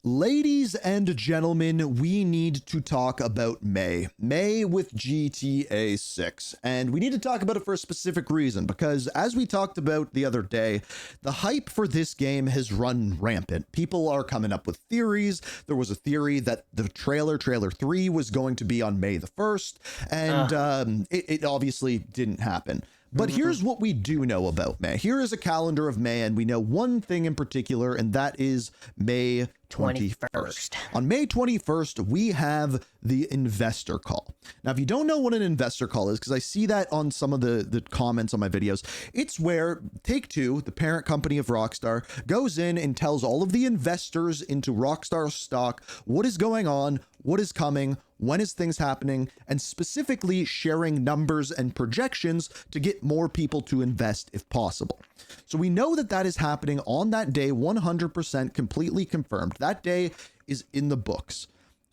Ladies and gentlemen, we need to talk about May. May with GTA 6. And we need to talk about it for a specific reason, because as we talked about the other day, the hype for this game has run rampant. People are coming up with theories. There was a theory that the trailer 3, was going to be on May the 1st, and it obviously didn't happen. But here's what we do know about May. Here is a calendar of May, and we know one thing in particular, and that is May 21st. On May 21st, we have the investor call. Now, if you don't know what an investor call is, because I see that on some of the comments on my videos, it's where Take-Two, the parent company of Rockstar, goes in and tells all of the investors into Rockstar stock what is going on, what is coming, when is things happening, and specifically sharing numbers and projections to get more people to invest if possible. So we know that that is happening on that day, 100% completely confirmed. That day is in the books.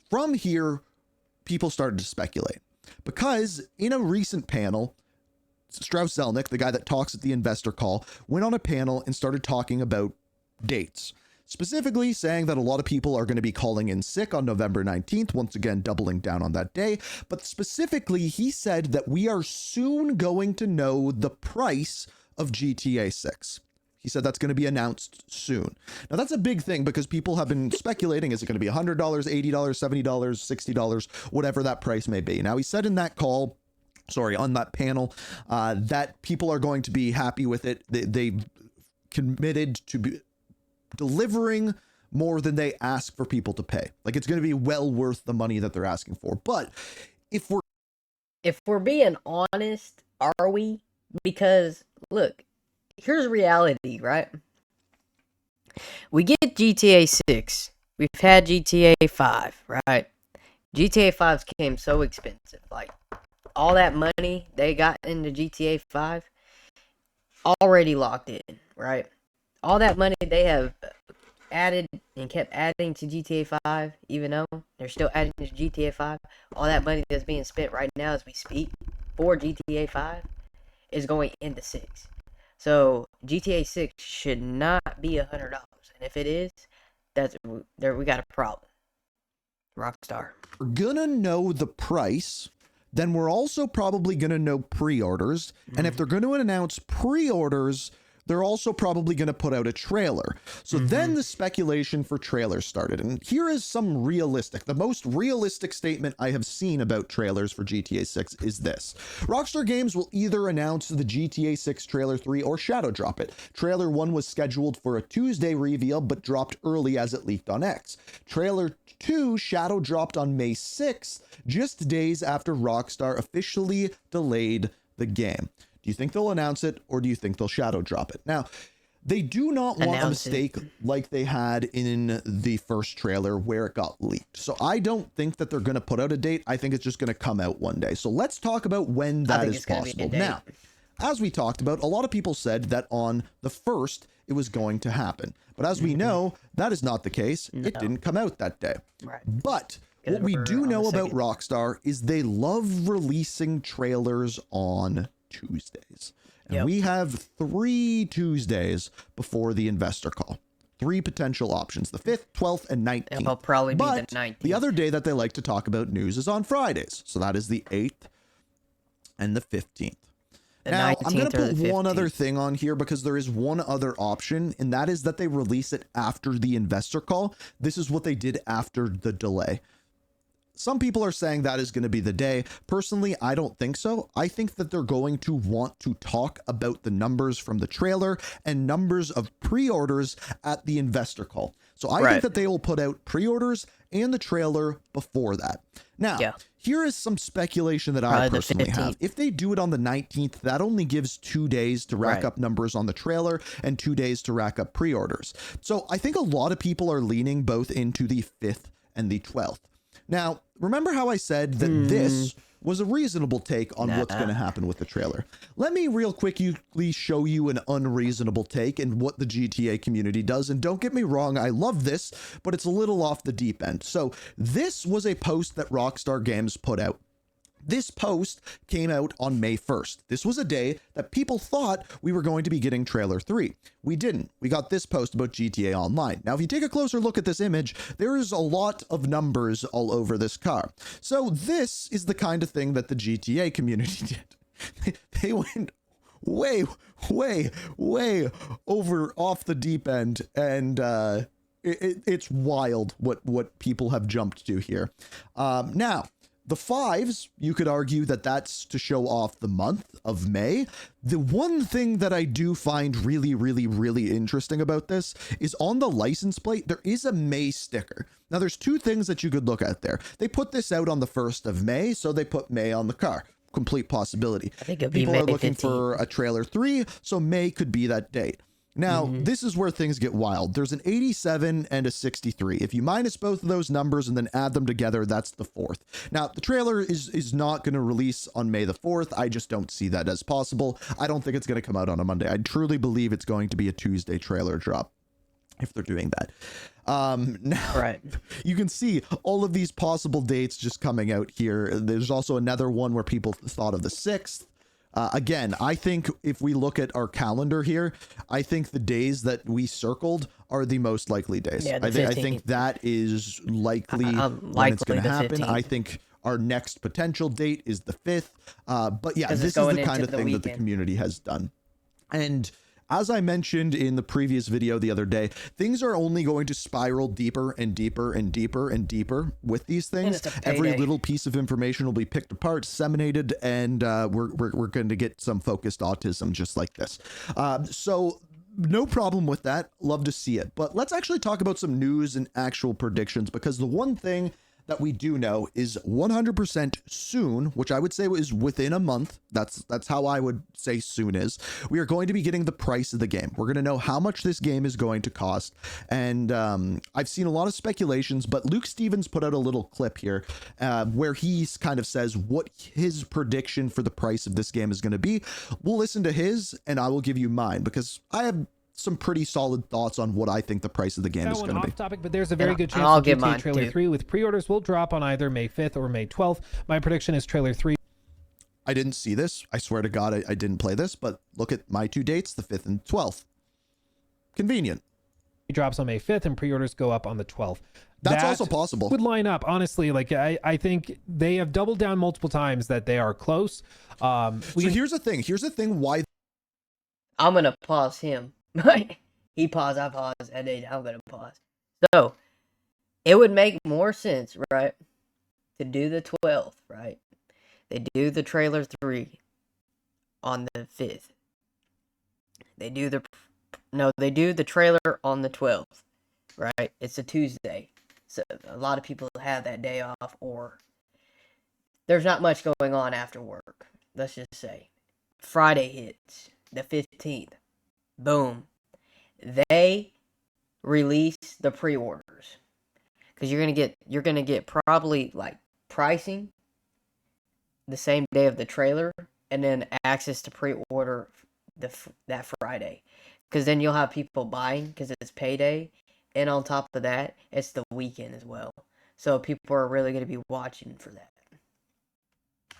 From here, people started to speculate, because in a recent panel, Strauss Zelnick, the guy that talks at the investor call, went on a panel and started talking about dates. Specifically saying that a lot of people are going to be calling in sick on November 19th, once again doubling down on that day. But specifically, he said that we are soon going to know the price of GTA 6. He said that's going to be announced soon. Now, that's a big thing, because people have been speculating, is it going to be $100, $80, $70, $60, whatever that price may be. Now, he said in that call, on that panel, that people are going to be happy with it. They committed to be delivering more than they ask for people to pay. Like, it's going to be well worth the money that they're asking for. But if we're being honest, are we? Because look, here's reality, right? We get GTA 6. We've had GTA 5, right? GTA 5 came so expensive. Like, all that money they got into GTA 5 already locked in, right? All that money they have added and kept adding to GTA 5, even though they're still adding to GTA 5, all that money that's being spent right now as we speak for GTA 5 is going into 6. So GTA 6 should not be $100. And if it is, we got a problem. Rockstar. We're gonna know the price, then we're also probably gonna know pre-orders. And if they're going to announce pre-orders, they're also probably going to put out a trailer. So then the speculation for trailers started. And here is the most realistic statement I have seen about trailers for GTA 6 is this. Rockstar Games will either announce the GTA 6 trailer 3 or shadow drop it. Trailer 1 was scheduled for a Tuesday reveal, but dropped early as it leaked on X. Trailer 2 shadow dropped on May 6th, just days after Rockstar officially delayed the game. Do you think they'll announce it, or do you think they'll shadow drop it? Now, they do not want a mistake like they had in the first trailer where it got leaked. So I don't think that they're going to put out a date. I think it's just going to come out one day. So let's talk about when that is possible. Now, as we talked about, a lot of people said that on the 1st, it was going to happen. But as we know, that is not the case. No. It didn't come out that day. Right. But what we do know about Rockstar is they love releasing trailers on Tuesdays. And we have 3 Tuesdays before the investor call. 3 potential options, the 5th, 12th, and 19th. It'll probably be the 19th. The other day that they like to talk about news is on Fridays. So that is the 8th and the 15th. Now, I'm going to put one other thing on here, because there is one other option, and that is that they release it after the investor call. This is what they did after the delay. Some people are saying that is going to be the day. Personally, I don't think so. I think that they're going to want to talk about the numbers from the trailer and numbers of pre-orders at the investor call. So I think that they will put out pre-orders and the trailer before that. Now, here is some speculation that I personally have. If they do it on the 19th, that only gives 2 days to rack up numbers on the trailer and 2 days to rack up pre-orders. So I think a lot of people are leaning both into the 5th and the 12th. Now, remember how I said that this was a reasonable take on what's going to happen with the trailer. Let me real quickly show you an unreasonable take and what the GTA community does. And don't get me wrong, I love this, but it's a little off the deep end. So this was a post that Rockstar Games put out. This post came out on May 1st. This was a day that people thought we were going to be getting trailer 3. We didn't. We got this post about GTA Online. Now, if you take a closer look at this image, there is a lot of numbers all over this car. So this is the kind of thing that the GTA community did. They went way over off the deep end, and it's wild what people have jumped to here. Now, the 5s, you could argue that that's to show off the month of May. The one thing that I do find really interesting about this is on the license plate, there is a May sticker. Now, there's two things that you could look at there. They put this out on the 1st of May, so they put May on the car. Complete possibility. I think it'd be People May are looking 15th. for a trailer 3, so May could be that date. Now, this is where things get wild. There's an 87 and a 63. If you minus both of those numbers and then add them together, that's the 4th. Now, the trailer is not going to release on May the 4th. I just don't see that as possible. I don't think it's going to come out on a Monday. I truly believe it's going to be a Tuesday trailer drop, if they're doing that. Now, Right. you can see all of these possible dates just coming out here. There's also another one where people thought of the 6th. Again, I think if we look at our calendar here, I think the days that we circled are the most likely days. Yeah, the I think 15th. that is likely when it's likely going to the happen. 15th. I think our next potential date is the 5th. But yeah, 'Cause this it's is going the kind into of the thing that the weekend. community has done. And as I mentioned in the previous video the other day, things are only going to spiral deeper and deeper and deeper and deeper with these things. it's a Every payday. little piece of information will be picked apart, disseminated, and we're going to get some focused autism just like this. So no problem with that. Love to see it. But let's actually talk about some news and actual predictions, because the one thing that we do know is 100% soon, which I would say is within a month. That's how I would say soon is. We are going to be getting the price of the game. We're going to know how much this game is going to cost. And I've seen a lot of speculations, but Luke Stevens put out a little clip here where he kind of says what his prediction for the price of this game is going to be. We'll listen to his, and I will give you mine, because I have some pretty solid thoughts on what I think the price of the game That is one going to be. off topic, but there's a very And good chance I'll that give GTA mine, Trailer too. 3 with pre-orders will drop on either May 5th or May 12th. My prediction is Trailer 3 I didn't see this. I swear to God, I didn't play this, but look at my two dates, the 5th and 12th. Convenient. drops on May 5th and pre-orders go up on the 12th. That's That also possible. would line up, honestly. Like I think they have doubled down multiple times that they are close. So here's the thing. Here's the thing why I'm gonna pause him. He paused, I paused, and then I'm gonna pause. So it would make more sense, right, to do the 12th, right? They do the trailer 3 on the 5th. They do the trailer on the 12th, right? It's a Tuesday. So a lot of people have that day off, or there's not much going on after work. Let's just say Friday hits, the 15th. Boom. They release the pre-orders. Because you're gonna get probably like pricing the same day of the trailer, and then access to pre-order that Friday. Because then you'll have people buying because it's payday, and on top of that, it's the weekend as well. So people are really going to be watching for that.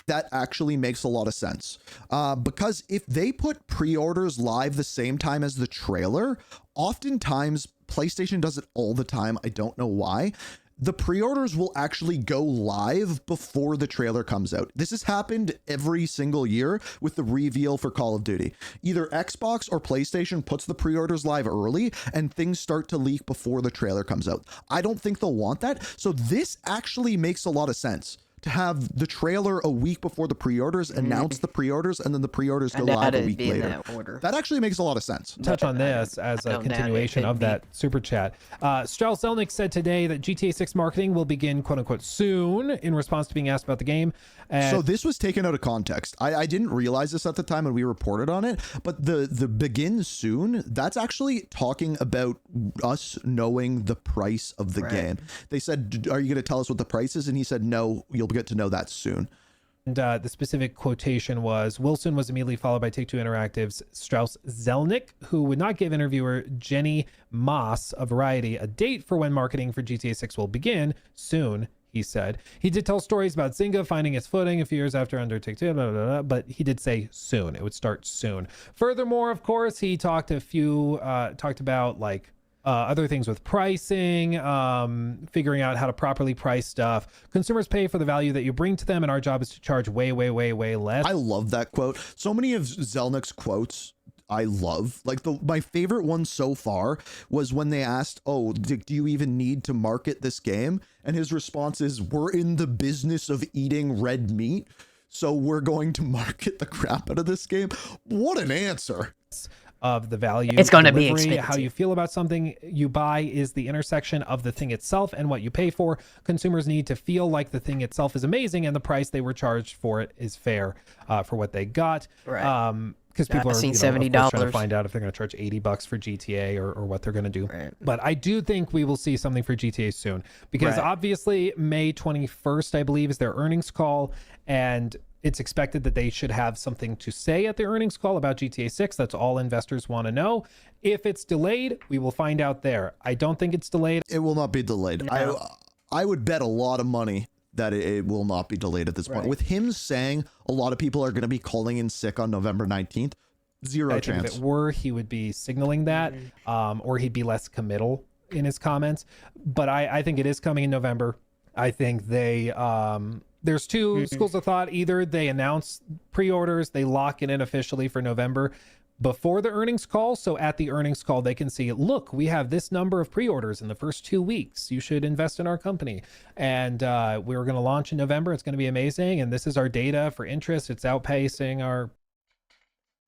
that actually makes a lot of sense. Because if they put pre-orders live the same time as the trailer, oftentimes PlayStation does it all the time. I don't know why. The pre-orders will actually go live before the trailer comes out. This has happened every single year with the reveal for Call of Duty. Either Xbox or PlayStation puts the pre-orders live early and things start to leak before the trailer comes out. I don't think they'll want that. So this actually makes a lot of sense. To have the trailer a week before the pre-orders, announce the pre-orders, and then the pre-orders go live a week later. That order. That actually makes a lot of sense. Touch on this as a don't doubt it. continuation of Could be. that super chat. Strauss Zelnick said today that GTA 6 marketing will begin quote unquote soon in response to being asked about the game. So this was taken out of context. I didn't realize this at the time when we reported on it, but the begin soon, that's actually talking about us knowing the price of the game. They said, are you going to tell us what the price is? And he said, no, you'll get to know that soon. And the specific quotation was, Wilson was immediately followed by Take-Two Interactive's Strauss Zelnick, who would not give interviewer Jenny Moss of Variety a date for when marketing for GTA 6 will begin soon. he said. He did tell stories about Zynga finding its footing a few years after Undertale 2, blah, blah, blah, but he did say soon. It would start soon. Furthermore, of course, he talked about like other things with pricing, figuring out how to properly price stuff. Consumers pay for the value that you bring to them, and our job is to charge way, way, way, way less. I love that quote. So many of Zelnick's quotes I love. Like my favorite one so far was when they asked, "Oh, do you even need to market this game?" And his response is, "We're in the business of eating red meat, so we're going to market the crap out of this game." What an answer. Of the value, it's going to be delivery, expensive. how you feel about something you buy is the intersection of the thing itself and what you pay for. Consumers need to feel like the thing itself is amazing and the price they were charged for it is fair for what they got. Right. Because people are seen of course, $70 trying to find out if they're going to charge $80 for GTA or what they're going to do. Right. But I do think we will see something for GTA soon, because obviously May 21st, I believe, is their earnings call, and it's expected that they should have something to say at the earnings call about GTA 6. That's all investors want to know. If it's delayed, we will find out there. I don't think it's delayed. It will not be delayed. No. I would bet a lot of money that it will not be delayed at this point. With him saying a lot of people are going to be calling in sick on November 19th, zero I chance. think if it were, he would be signaling that, or he'd be less committal in his comments. But I think it is coming in November. I think they there's two schools of thought. Either they announce pre-orders, they lock it in officially for November before the earnings call. So at the earnings call, they can see, look, we have this number of pre-orders in the first 2 weeks. You should invest in our company. And we're going to launch in November. It's going to be amazing. And this is our data for interest. It's outpacing our...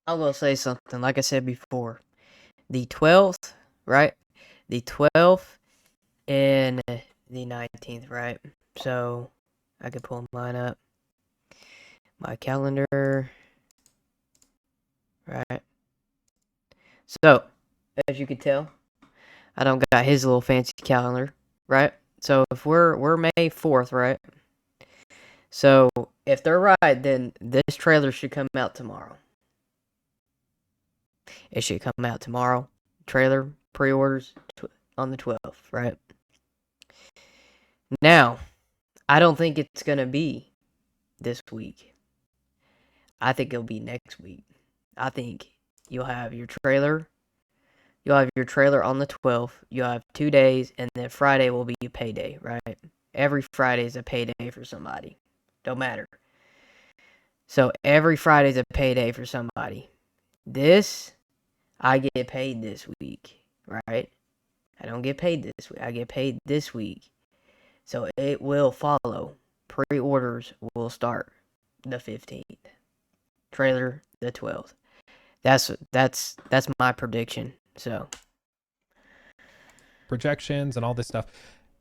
I will say something. Like I said before, the 12th, right? The 12th and the 19th, right? So I could pull mine up. My calendar. Right. So, as you can tell, I don't got his little fancy calendar, right? So if we're May 4th, right? So if they're right, then this trailer should come out tomorrow. It should come out tomorrow. Trailer pre-orders on the 12th, right? Now, I don't think it's going to be this week. I think it'll be next week. I think you'll have your trailer. You'll have your trailer on the 12th. You'll have 2 days, and then Friday will be a payday, right? Every Friday is a payday for somebody. Don't matter. So every Friday is a payday for somebody. This, I get paid this week, right? I don't get paid this week. I get paid this week. So it will follow. Pre-orders will start the 15th. Trailer the 12th. That's my prediction. So projections and all this stuff.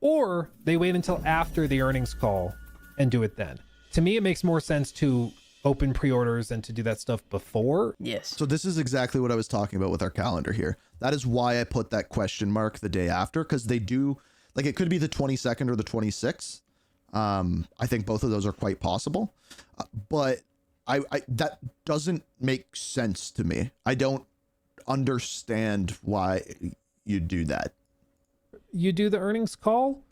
Or they wait until after the earnings call and do it then. To me, it makes more sense to open pre-orders and to do that stuff before. yes. So this is exactly what I was talking about with our calendar here. That is why I put that question mark the day after, because they do, like, it could be the 22nd or the 26th. I think both of those are quite possible. But I that doesn't make sense to me. I don't understand why you do that. You do the earnings call,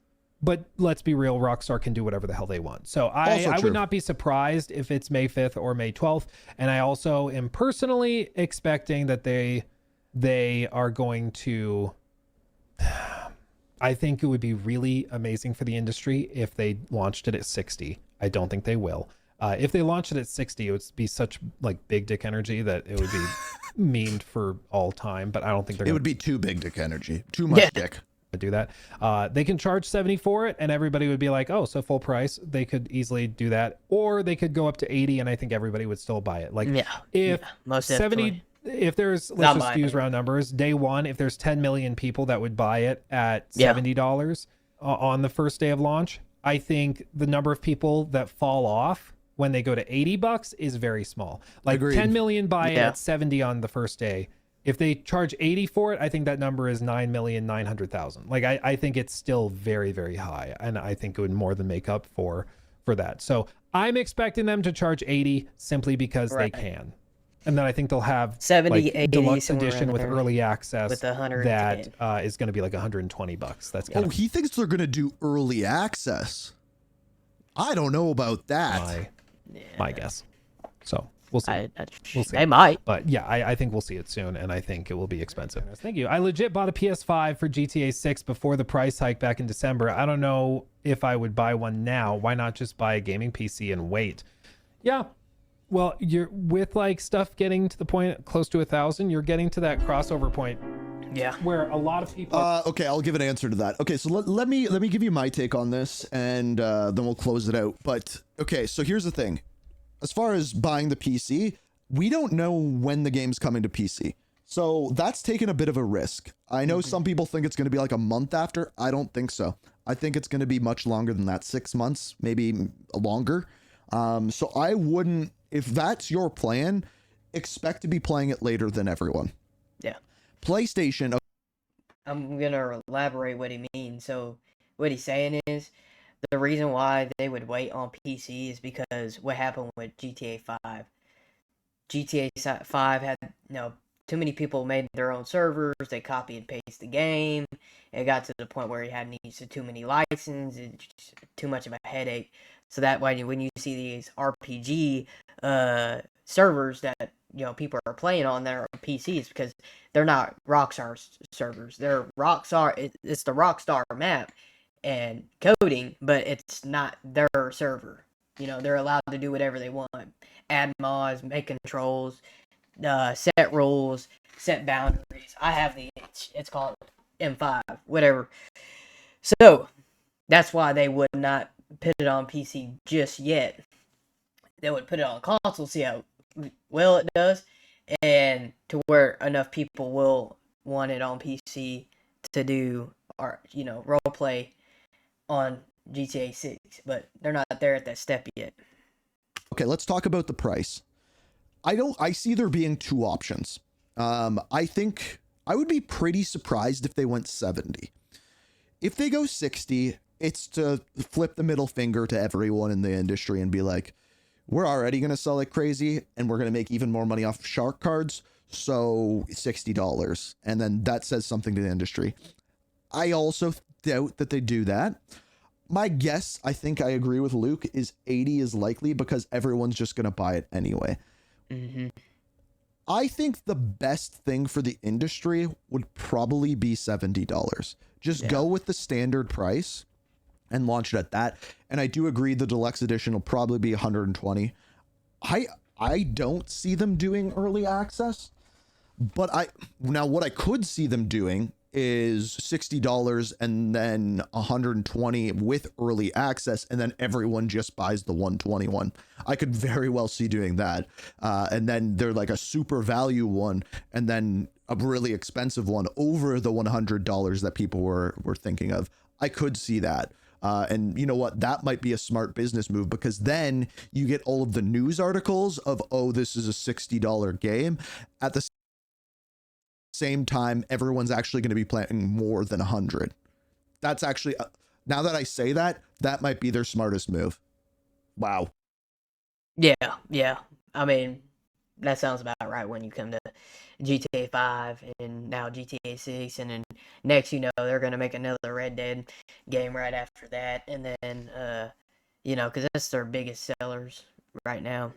but let's be real, Rockstar can do whatever the hell they want. So I true. would not be surprised if it's May 5th or May 12th. And I also am personally expecting that they are going to... I think it would be really amazing for the industry if they launched it at 60. I don't think they will. If they launched it at 60, it would be such like big dick energy that it would be memed for all time. But I don't think they're It going would be too big dick energy. Too much dick. to do that. They can charge 70 for it, and everybody would be like, oh, so full price. They could easily do that. Or they could go up to 80, and I think everybody would still buy it. Like, if most 70... definitely. If there's, Not let's just use buying it. round numbers, day one, if there's 10 million people that would buy it at $70 on the first day of launch, I think the number of people that fall off when they go to $80 is very small. Like Agreed. 10 million buy it Yeah. at 70 on the first day. If they charge 80 for it, I think that number is 9,900,000. Like I think it's still very, very high. And I think it would more than make up for that. So I'm expecting them to charge 80 simply because they can. And then I think they'll have 70, like 80, deluxe somewhere edition in with there. early access With 100 that is going to be like $120. That's kind Oh, of he thinks they're going to do early access. I don't know about that. My guess. So we'll see. We'll see. They might. But yeah, I think we'll see it soon, and I think it will be expensive. Thank you. I legit bought a PS5 for GTA 6 before the price hike back in December. I don't know if I would buy one now. Why not just buy a gaming PC and wait? Yeah. Well, you're with like stuff getting to the point close to 1,000, you're getting to that crossover point. Yeah. Where a lot of people. Okay, I'll give an answer to that. Okay, so let me give you my take on this, and then we'll close it out. But okay, so here's the thing. As far as buying the PC, we don't know when the game's coming to PC. So that's taken a bit of a risk. I know some people think it's going to be like a month after. I don't think so. I think it's going to be much longer than that, 6 months, maybe longer. So I wouldn't, if that's your plan, expect to be playing it later than everyone. Yeah. PlayStation. I'm going to elaborate what he means. So what he's saying is, the reason why they would wait on PC is because what happened with GTA 5. GTA 5 had, too many people made their own servers. They copy and paste the game. It got to the point where you had needs to too many licenses. It's too much of a headache. So that way, when you see these RPG servers that people are playing on their PCs, because they're not Rockstar servers. They're Rockstar. It's the Rockstar map and coding, but it's not their server. They're allowed to do whatever they want. Add mods, make controls, set rules, set boundaries. I have it's called M5, whatever. So that's why they would not put it on PC just yet. They would put it on console, see how well it does, and to where enough people will want it on PC to do role play on GTA 6, but they're not there at that step yet. Okay, let's talk about the price. I see there being two options. I think I would be pretty surprised if they went 70. If they go 60, it's to flip the middle finger to everyone in the industry and be like, we're already going to sell like crazy and we're going to make even more money off of shark cards. So $60. And then that says something to the industry. I also doubt that they do that. My guess, I think I agree with Luke, is 80 is likely because everyone's just going to buy it anyway. Mm-hmm. I think the best thing for the industry would probably be $70. Just go with the standard price and launch it at that. And I do agree the deluxe edition will probably be 120. I don't see them doing early access, but what I could see them doing is $60 and then 120 with early access, and then everyone just buys the 121. I could very well see doing that. And then they're like a super value one and then a really expensive one over the $100 that people were thinking of. I could see that. And you know what? That might be a smart business move, because then you get all of the news articles of, oh, this is a $60 game. At the same time, everyone's actually going to be playing more than 100. That's actually, now that I say that, that might be their smartest move. Wow. Yeah. I mean, that sounds about right when you come to GTA 5 and now GTA 6, and then next, they're going to make another Red Dead game right after that, and then, because that's their biggest sellers right now,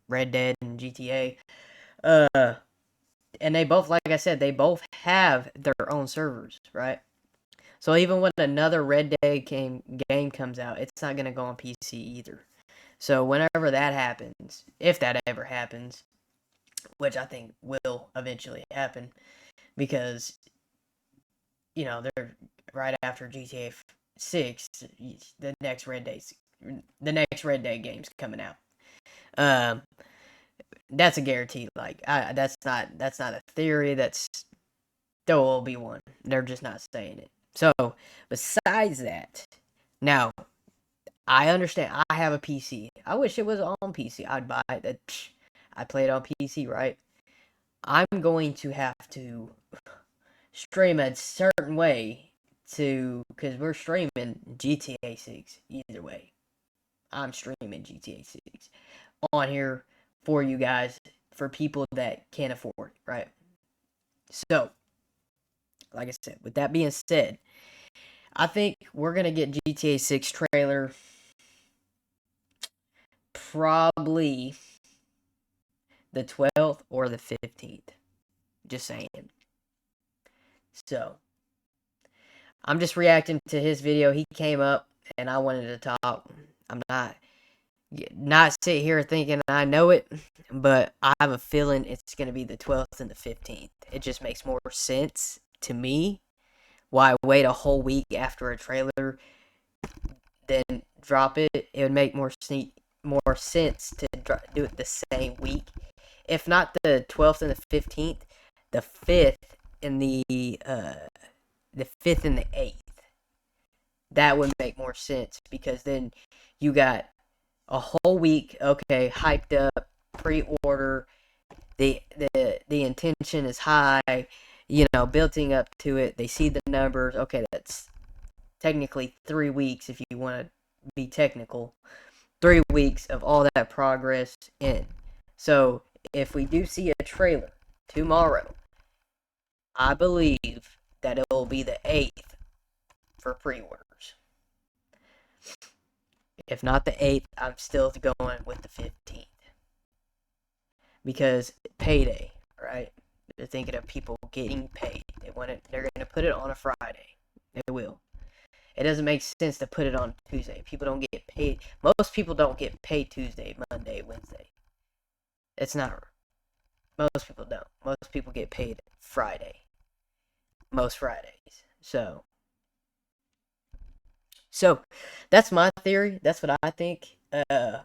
Red Dead and GTA. And they both, like I said, they both have their own servers, right? So even when another Red Dead game comes out, it's not going to go on PC either. So whenever that happens, if that ever happens, which I think will eventually happen, because, they're right after GTA 6, the next Red Dead game's coming out. That's a guarantee. Like, that's not a theory. There will be one. They're just not saying it. So, besides that, now, I understand. I have a PC. I wish it was on PC. I'd buy it. I play it on PC, right? I'm going to have to stream a certain way because we're streaming GTA 6 either way. I'm streaming GTA 6 on here for you guys, for people that can't afford, right? So, like I said, with that being said, I think we're going to get GTA 6 trailer probably the 12th or the 15th. Just saying. So, I'm just reacting to his video. He came up and I wanted to talk. I'm not sit here thinking I know it, but I have a feeling it's going to be the 12th and the 15th. It just makes more sense to me why wait a whole week after a trailer then drop it. It would make more sense to do it the same week. If not the 12th and the 15th, the 5th and the 5th and the 8th. That would make more sense because then you got a whole week, okay, hyped up, pre-order, the intention is high, building up to it. They see the numbers. Okay, that's technically 3 weeks if you want to be technical. 3 weeks of all that progress in. So if we do see a trailer tomorrow, I believe that it will be the 8th for pre-orders. If not the 8th, I'm still going with the 15th. Because payday, right? They're thinking of people getting paid. They're going to put it on a Friday. They will. It doesn't make sense to put it on Tuesday. People don't get paid. Most people don't get paid Tuesday, Monday, Wednesday. It's not. Most people don't. Most people get paid Friday. Most Fridays. So that's my theory. That's what I think. I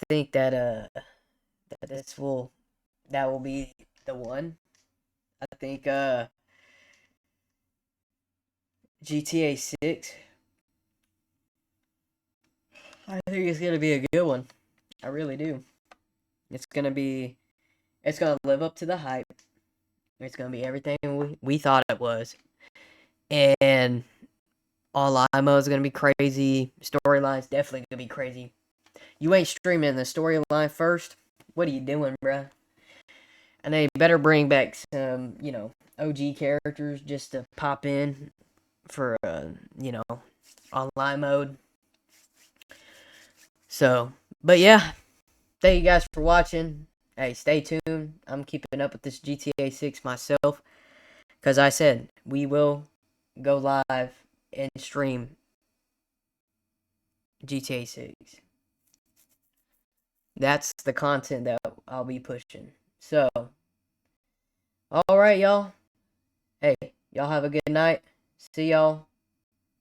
think that that will be the one. I think GTA 6. I think it's gonna be a good one. I really do. It's gonna live up to the hype. It's gonna be everything we thought it was. And online mode is gonna be crazy. Storyline's definitely gonna be crazy. You ain't streaming the storyline first. What are you doing, bruh? And they better bring back some, OG characters just to pop in for, online mode. So, but yeah, thank you guys for watching. Hey, stay tuned. I'm keeping up with this GTA 6 myself. Because I said, we will go live and stream GTA 6. That's the content that I'll be pushing. So, alright, y'all. Hey, y'all have a good night. See y'all.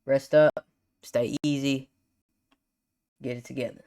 Rest up. Stay easy. Get it together.